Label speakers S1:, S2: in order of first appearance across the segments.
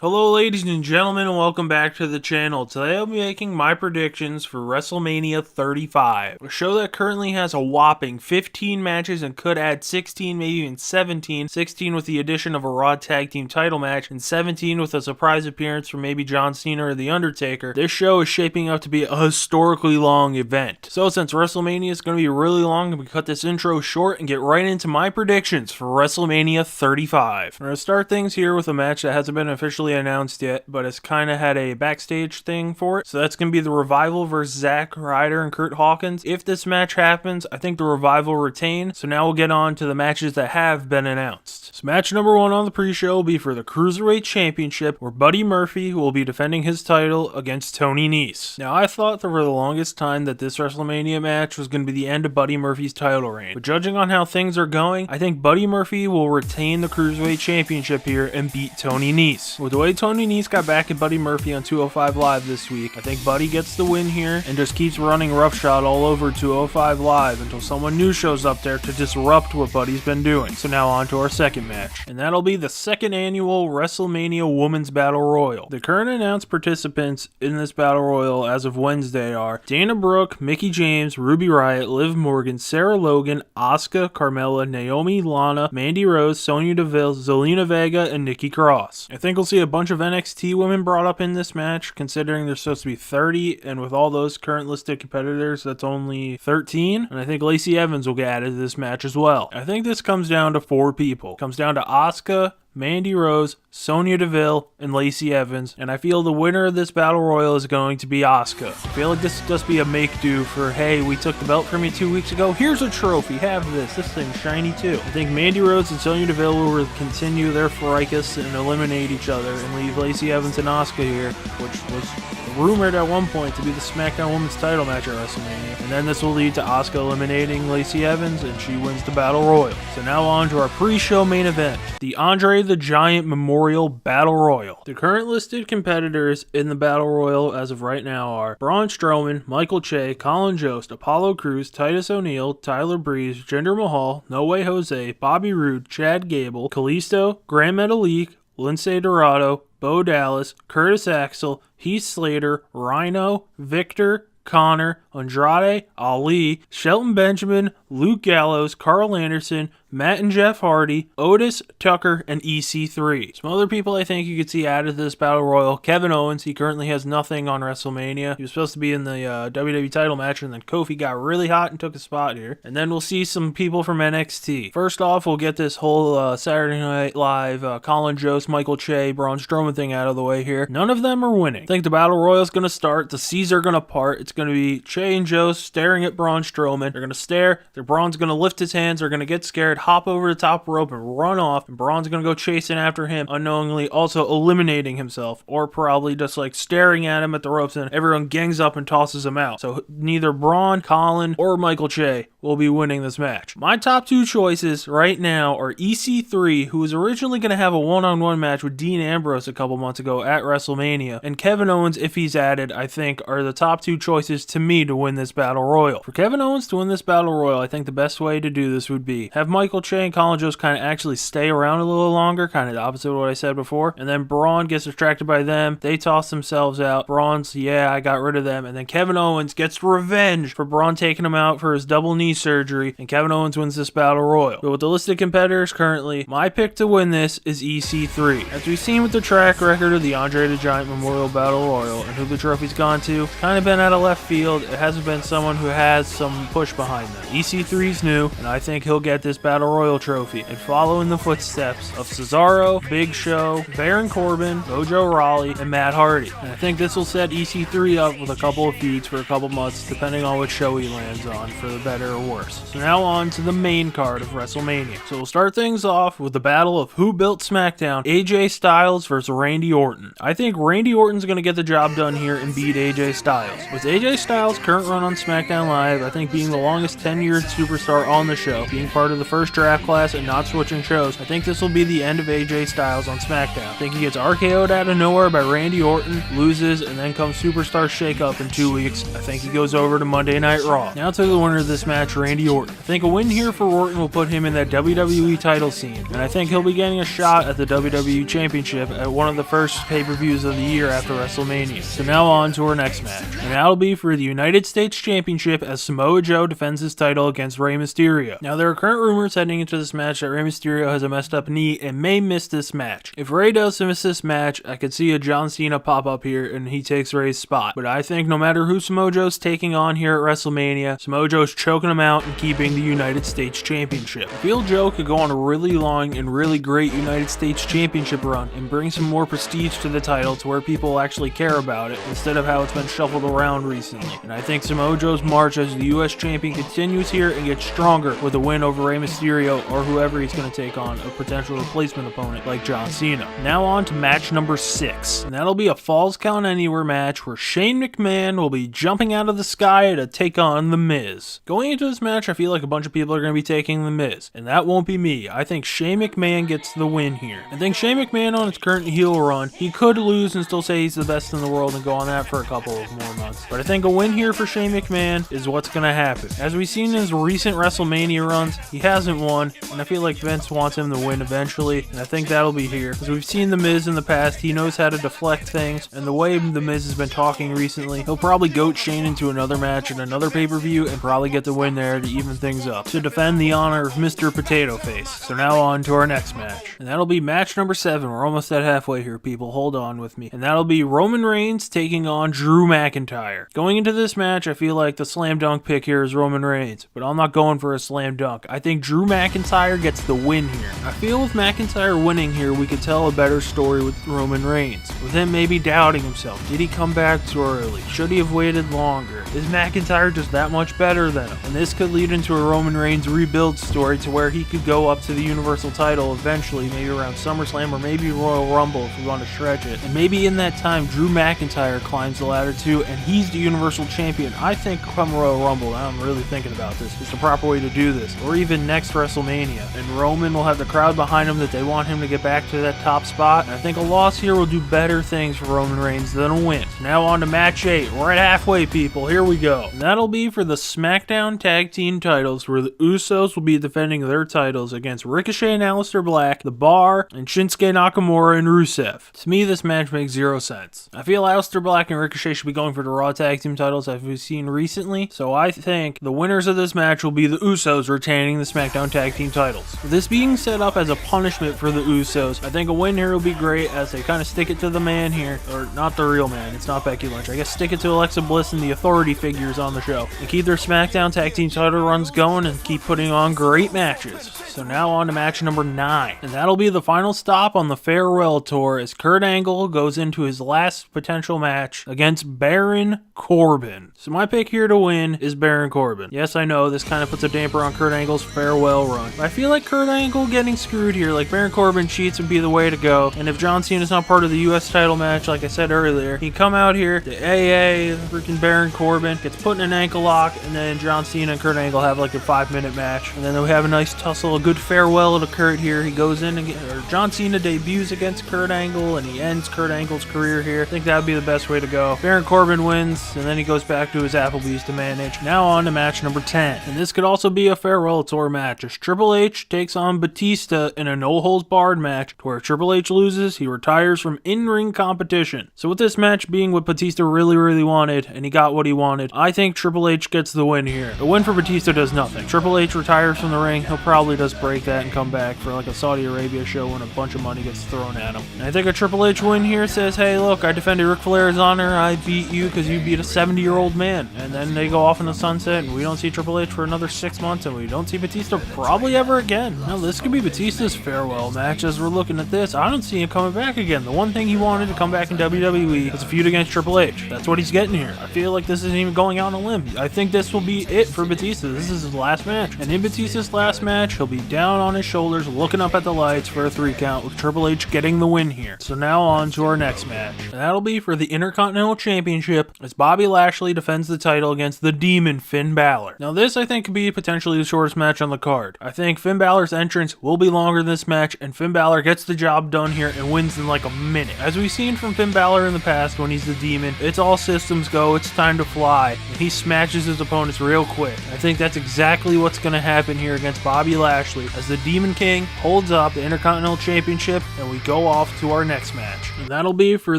S1: Hello ladies and gentlemen, and welcome back to the channel. Today I'll be making my predictions for Wrestlemania 35, a show that currently has a whopping 15 matches and could add 16, maybe even 17. 16 with the addition of a Raw Tag Team title match, and 17 with a surprise appearance from maybe John Cena or The Undertaker. This show is shaping up to be a historically long event. So since WrestleMania is going to be really long, I'm going to cut this intro short and get right into my predictions for WrestleMania 35. I'm going to start things here with a match that hasn't been officially announced yet, but it's kind of had a backstage thing for it. So that's going to be the Revival versus Zack Ryder and Kurt Hawkins. If this match happens, I think the Revival retain. So now we'll get on to the matches that have been announced. So match number 1 on the pre-show will be for the Cruiserweight Championship, where Buddy Murphy will be defending his title against Tony Nese. Now I thought for the longest time that this WrestleMania match was going to be the end of Buddy Murphy's title reign, but judging on how things are going, I think Buddy Murphy will retain the Cruiserweight Championship here and beat Tony Nese. With the way Tony Nese got back at Buddy Murphy on 205 Live this week, I think Buddy gets the win here and just keeps running roughshod all over 205 Live until someone new shows up there to disrupt what Buddy's been doing. So now on to our second match, and that'll be the second annual WrestleMania Women's Battle Royal. The current announced participants in this Battle Royal as of Wednesday are Dana Brooke, Mickie James, Ruby Riott, Liv Morgan, Sarah Logan, Asuka, Carmella, Naomi, Lana, Mandy Rose, Sonya Deville, Zelina Vega, and Nikki Cross. I think we'll see a bunch of NXT women brought up in this match, considering there's supposed to be 30, and with all those current listed competitors, that's only 13. And I think Lacey Evans will get added to this match as well. I think this comes down to 4 people. It comes down to Asuka, Mandy Rose, Sonya Deville, and Lacey Evans, and I feel the winner of this Battle Royal is going to be Asuka. I feel like this will just be a make-do for, hey, we took the belt from you 2 weeks ago, here's a trophy, have this thing's shiny too. I think Mandy Rose and Sonya Deville will continue their fracas and eliminate each other and leave Lacey Evans and Asuka here, which was rumored at one point to be the SmackDown Women's title match at WrestleMania. And then this will lead to Asuka eliminating Lacey Evans, and she wins the Battle Royal. So now on to our pre-show main event, the Andre the Giant Memorial Battle Royal. The current listed competitors in the Battle Royal as of right now are Braun Strowman, Michael Che, Colin Jost, Apollo Crews, Titus O'Neil, Tyler Breeze, Jinder Mahal, No Way Jose, Bobby Roode, Chad Gable, Kalisto, Grand Metalik, Lindsay Dorado, Bo Dallas, Curtis Axel, Heath Slater, Rhino, Victor, Connor, Andrade, Ali, Shelton Benjamin, Luke Gallows, Carl Anderson, Matt and Jeff Hardy, Otis, Tucker, and EC3. Some other people I think you could see added to this Battle Royal. Kevin Owens, he currently has nothing on WrestleMania. He was supposed to be in the WWE title match, and then Kofi got really hot and took a spot here. And then we'll see some people from NXT. First off, we'll get this whole Saturday Night Live, Colin Jost, Michael Che, Braun Strowman thing out of the way here. None of them are winning. I think the Battle Royal is going to start. The C's are going to part. It's going to be Che and Jost staring at Braun Strowman. They're going to stare. Braun's going to lift his hands. They're going to get scared, hop over the top rope and run off, and Braun's gonna go chasing after him, unknowingly also eliminating himself, or probably just like staring at him at the ropes, and everyone gangs up and tosses him out. So neither Braun, Colin, or Michael Che will be winning this match. My top 2 choices right now are EC3, who was originally going to have a one-on-one match with Dean Ambrose a couple months ago at WrestleMania, and Kevin Owens, if he's added, I think are the top 2 choices to me to win this Battle Royal. For Kevin Owens to win this Battle Royal, I think the best way to do this would be have Michael Che and Colin Jost kind of actually stay around a little longer, kind of the opposite of what I said before, and then Braun gets distracted by them, they toss themselves out, Braun's, yeah, I got rid of them, and then Kevin Owens gets revenge for Braun taking him out for his double knee surgery, and Kevin Owens wins this Battle Royal. But with the listed competitors currently, my pick to win this is EC3. As we've seen with the track record of the Andre the Giant Memorial Battle Royal and who the trophy's gone to, kind of been out of left field. It hasn't been someone who has some push behind them. EC3's new, and I think he'll get this Battle Royal trophy and follow in the footsteps of Cesaro, Big Show, Baron Corbin, Mojo Rawley, and Matt Hardy. And I think this will set EC3 up with a couple of feuds for a couple months, depending on which show he lands on, for the better or worse. So now on to the main card of WrestleMania. So we'll start things off with the battle of who built SmackDown, AJ Styles versus Randy Orton. I think Randy Orton's going to get the job done here and beat AJ Styles. With AJ Styles' current run on SmackDown Live, I think being the longest tenured superstar on the show, being part of the first first draft class and not switching shows, I think this will be the end of AJ Styles on SmackDown. I think he gets RKO'd out of nowhere by Randy Orton, loses, and then comes Superstar Shake-Up in 2 weeks. I think he goes over to Monday Night Raw. Now to the winner of this match, Randy Orton. I think a win here for Orton will put him in that WWE title scene, and I think he'll be getting a shot at the WWE Championship at one of the first pay-per-views of the year after WrestleMania. So now on to our next match, and that'll be for the United States Championship as Samoa Joe defends his title against Rey Mysterio. Now there are current rumors heading into this match that Rey Mysterio has a messed up knee and may miss this match. If Rey does miss this match, I could see a John Cena pop up here and he takes Rey's spot. But I think no matter who Samoa Joe's taking on here at WrestleMania, Samoa Joe's choking him out and keeping the United States Championship. I feel Joe could go on a really long and really great United States Championship run and bring some more prestige to the title to where people actually care about it instead of how it's been shuffled around recently. And I think Samoa Joe's march as the US champion continues here and gets stronger with a win over Rey Mysterio or whoever he's going to take on, a potential replacement opponent like John Cena. Now on to match number 6, and that'll be a Falls Count Anywhere match where Shane McMahon will be jumping out of the sky to take on The Miz. Going into this match, I feel like a bunch of people are going to be taking The Miz, and that won't be me. I think Shane McMahon gets the win here. I think Shane McMahon on his current heel run, he could lose and still say he's the best in the world and go on that for a couple of more months. But I think a win here for Shane McMahon is what's going to happen. As we've seen in his recent WrestleMania runs, he hasn't won, and I feel like Vince wants him to win eventually, and I think that'll be here. As we've seen The Miz in the past, he knows how to deflect things, and the way The Miz has been talking recently, he'll probably goat Shane into another match in another pay-per-view and probably get the win there to even things up, to defend the honor of Mr. Potato Face. So now on to our next match, and that'll be match number 7. We're almost at halfway here, people. Hold on with me. And that'll be Roman Reigns taking on Drew McIntyre. Going into this match, I feel like the slam dunk pick here is Roman Reigns, but I'm not going for a slam dunk. I think Drew McIntyre gets the win here. I feel with McIntyre winning here, we could tell a better story with Roman Reigns, with him maybe doubting himself. Did he come back too early? Should he have waited longer? Is McIntyre just that much better than him? And this could lead into a Roman Reigns rebuild story to where he could go up to the Universal title eventually, maybe around SummerSlam or maybe Royal Rumble if we want to stretch it. And maybe in that time, Drew McIntyre climbs the ladder too, and he's the Universal Champion. I think come Royal Rumble, I'm really thinking about this, is the proper way to do this. Or even next WrestleMania. And Roman will have the crowd behind him that they want him to get back to that top spot. And I think a loss here will do better things for Roman Reigns than a win. So now on to match 8. We're at halfway, people. Here we go. And that'll be for the SmackDown Tag Team titles, where the Usos will be defending their titles against Ricochet and Aleister Black, The Bar, and Shinsuke Nakamura and Rusev. To me, this match makes zero sense. I feel Aleister Black and Ricochet should be going for the Raw Tag Team titles as we've seen recently, so I think the winners of this match will be the Usos retaining the SmackDown Tag Team titles. This being set up as a punishment for the Usos, I think a win here will be great as they kind of stick it to the man here, or not the real man, it's not Becky Lynch. I guess stick it to Alexa Bliss and the authority figures on the show, and keep their SmackDown Tag Team title runs going and keep putting on great matches. So now on to match number 9, and that'll be the final stop on the farewell tour as Kurt Angle goes into his last potential match against Baron Corbin. So my pick here to win is Baron Corbin. Yes, I know this kind of puts a damper on Kurt Angle's farewell run, but I feel like Kurt Angle getting screwed here. Like Baron Corbin cheats would be the way to go, and if John Cena's not part of the US title match, like I said earlier, he'd come out here, the AA, freaking Baron Corbin gets put in an ankle lock, and then John Cena and Kurt Angle have like a 5-minute match, and then they'll have a nice tussle, a good farewell to Kurt here. He goes in and John Cena debuts against Kurt Angle, and he ends Kurt Angle's career here. I think that would be the best way to go. Baron Corbin wins, and then he goes back to his Applebee's to manage. Now on to match number 10, and this could also be a farewell tour match as Triple H takes on Batista in a no-holds-barred match to where Triple H loses, he retires from in-ring competition. So with this match being what Batista really wanted, and he got what he wanted, I think Triple H gets the win here. The win for Batista does nothing. Triple H retires from the ring, he'll probably just break that and come back for like a Saudi Arabia show when a bunch of money gets thrown at him. And I think a Triple H win here says, hey look, I defended Ric Flair's honor, I beat you because you beat a 70-year-old man. And then they go off in the sunset and we don't see Triple H for another 6 months, and we don't see Batista probably ever again. Now this could be Batista's farewell match as we're looking at this. I don't see him coming back again. The one thing he wanted to come back in WWE was a feud against Triple H. That's what he's getting here. I feel like this isn't even going out on a limb. I think this will be it for Batista. This is his last match. And in Batista's last match, he'll be down on his shoulders looking up at the lights for a 3 count with Triple H getting the win here. So now on to our next match. And that'll be for the Intercontinental Championship as Bobby Lashley defends the title against the Demon Finn Balor. Now this I think could be potentially the shortest match on the card. card. I think Finn Balor's entrance will be longer than this match, and Finn Balor gets the job done here and wins in like a minute. As we've seen from Finn Balor in the past when he's the Demon, it's all systems go, it's time to fly, and he smashes his opponents real quick. I think that's exactly what's going to happen here against Bobby Lashley as the Demon King holds up the Intercontinental Championship, and we go off to our next match. And that'll be for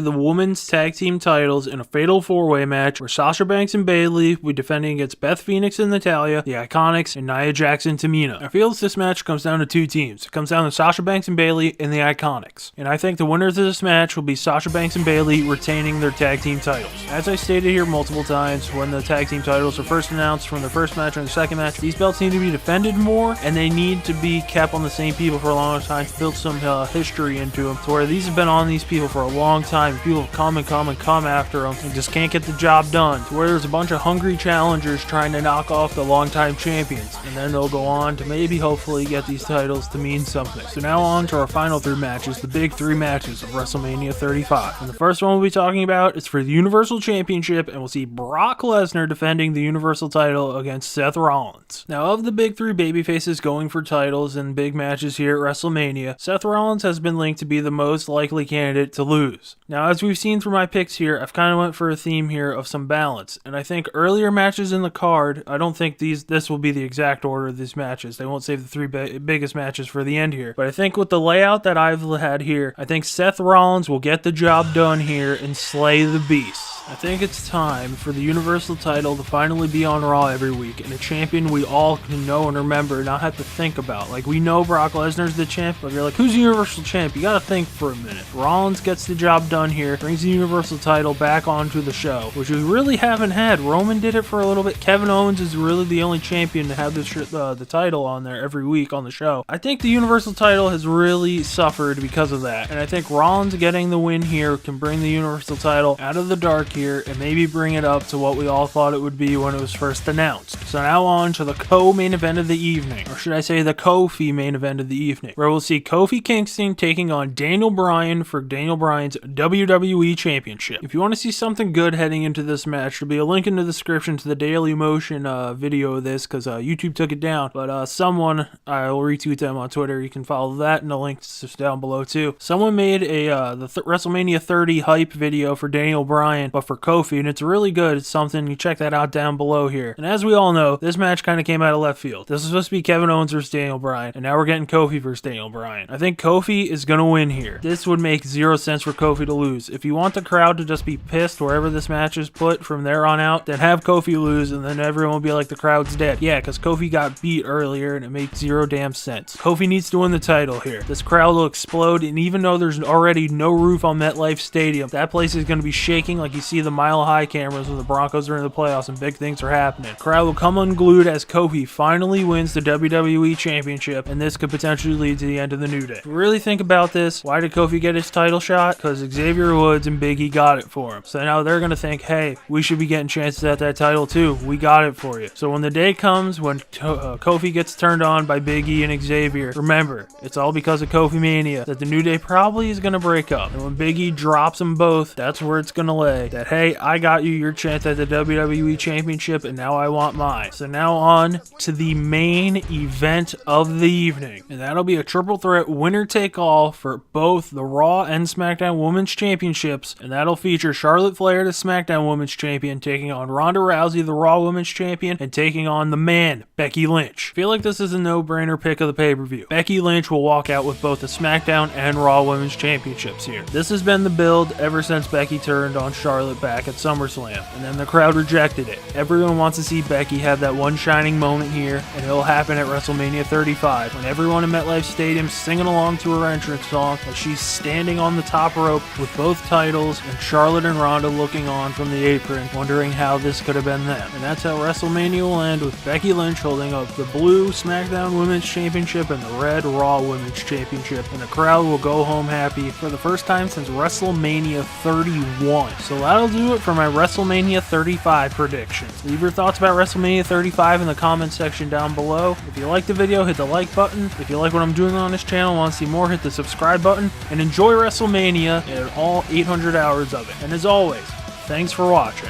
S1: the Women's Tag Team titles in a Fatal 4-Way match where Sasha Banks and Bayley will be defending against Beth Phoenix and Natalya, the Iconics, and Nia Jax and Tamina. I feel this match comes down to two teams. It comes down to Sasha Banks and Bayley and the Iconics. And I think the winners of this match will be Sasha Banks and Bayley retaining their tag team titles. As I stated here multiple times, when the tag team titles are first announced from the first match and the second match, these belts need to be defended more, and they need to be kept on the same people for a long time to build some history into them, to where these have been on these people for a long time. People have come after them and just can't get the job done, to where there's a bunch of hungry challengers trying to knock off the longtime champions, and then they'll go on to maybe hopefully get these titles to mean something. So now on to our final three matches, the big three matches of WrestleMania 35. And the first one we'll be talking about is for the Universal Championship, and we'll see Brock Lesnar defending the Universal title against Seth Rollins. Now, of the big three babyfaces going for titles in big matches here at WrestleMania, Seth Rollins has been linked to be the most likely candidate to lose. Now, as we've seen through my picks here, I've kind of went for a theme here of some balance, and I think earlier matches in the card, I don't think this will be the exact order of these matches. They won't save the three biggest matches for the end here, but I think with the layout that I've had here, I think Seth Rollins will get the job done here and slay the beast. I think it's time for the Universal title to finally be on Raw every week, and a champion we all can know and remember and not have to think about. Like, we know Brock Lesnar's the champ, but you're like, who's the Universal champ? You gotta think for a minute. Rollins gets the job done here, brings the Universal title back onto the show, which we really haven't had. Roman did it for a little bit. Kevin Owens is really the only champion to have the title on there every week on the show. I think the Universal title has really suffered because of that, and I think Rollins getting the win here can bring the Universal title out of the dark here and maybe bring it up to what we all thought it would be when it was first announced. So now on to the co-main event of the evening, or should I say the Kofi main event of the evening, where we'll see Kofi Kingston taking on Daniel Bryan for Daniel Bryan's WWE Championship. If you want to see something good heading into this match, there'll be a link in the description to the Daily Motion video of this, because YouTube took it down, but someone, I will retweet them on Twitter, you can follow that, and the link's just down below too. Someone made the WrestleMania 30 hype video for Daniel Bryan, but for Kofi, and it's really good. It's something, you check that out down below here. And as we all know, this match kind of came out of left field. This was supposed to be Kevin Owens versus Daniel Bryan, and now we're getting Kofi versus Daniel Bryan. I think Kofi is going to win here. This would make zero sense for Kofi to lose. If you want the crowd to just be pissed wherever this match is put from there on out, then have Kofi lose, and then everyone will be like, the crowd's dead. Yeah, because Kofi got beat earlier, and it makes zero damn sense. Kofi needs to win the title here. This crowd will explode, and even though there's already no roof on MetLife Stadium, that place is going to be shaking like you see the Mile High cameras when the Broncos are in the playoffs and big things are happening. Crowd will come unglued as Kofi finally wins the WWE Championship, and this could potentially lead to the end of the New Day. If you really think about this, why did Kofi get his title shot? Because Xavier Woods and Big E got it for him. So now they're going to think, hey, we should be getting chances at that title too. We got it for you. So when the day comes when Kofi gets turned on by Big E and Xavier, remember, it's all because of Kofi Mania that the New Day probably is going to break up. And when Big E drops them both, that's where it's going to lay. That, hey, I got you your chance at the WWE Championship, and now I want mine. So now on to the main event of the evening, and that'll be a triple threat winner take all for both the Raw and SmackDown Women's Championships, and that'll feature Charlotte Flair, the SmackDown Women's Champion, taking on Ronda Rousey, the Raw Women's Champion, and taking on the man, Becky Lynch. I feel like this is a no-brainer pick of the pay-per-view. Becky Lynch will walk out with both the SmackDown and Raw Women's Championships here. This has been the build ever since Becky turned on Charlotte back at SummerSlam, and then the crowd rejected it. Everyone wants to see Becky have that one shining moment here, and it'll happen at WrestleMania 35 when everyone in MetLife Stadium singing along to her entrance song as she's standing on the top rope with both titles, and Charlotte and Ronda looking on from the apron, wondering how this could have been them. And that's how WrestleMania will end, with Becky Lynch holding up the blue SmackDown Women's Championship and the red Raw Women's Championship, and the crowd will go home happy for the first time since WrestleMania 31. So that'll do it for my WrestleMania 35 predictions. Leave your thoughts about WrestleMania 35 in the comments section down below. If you like the video, hit the like button. If you like what I'm doing on this channel and want to see more, hit the subscribe button. And enjoy WrestleMania and all 800 hours of it. And as always, thanks for watching.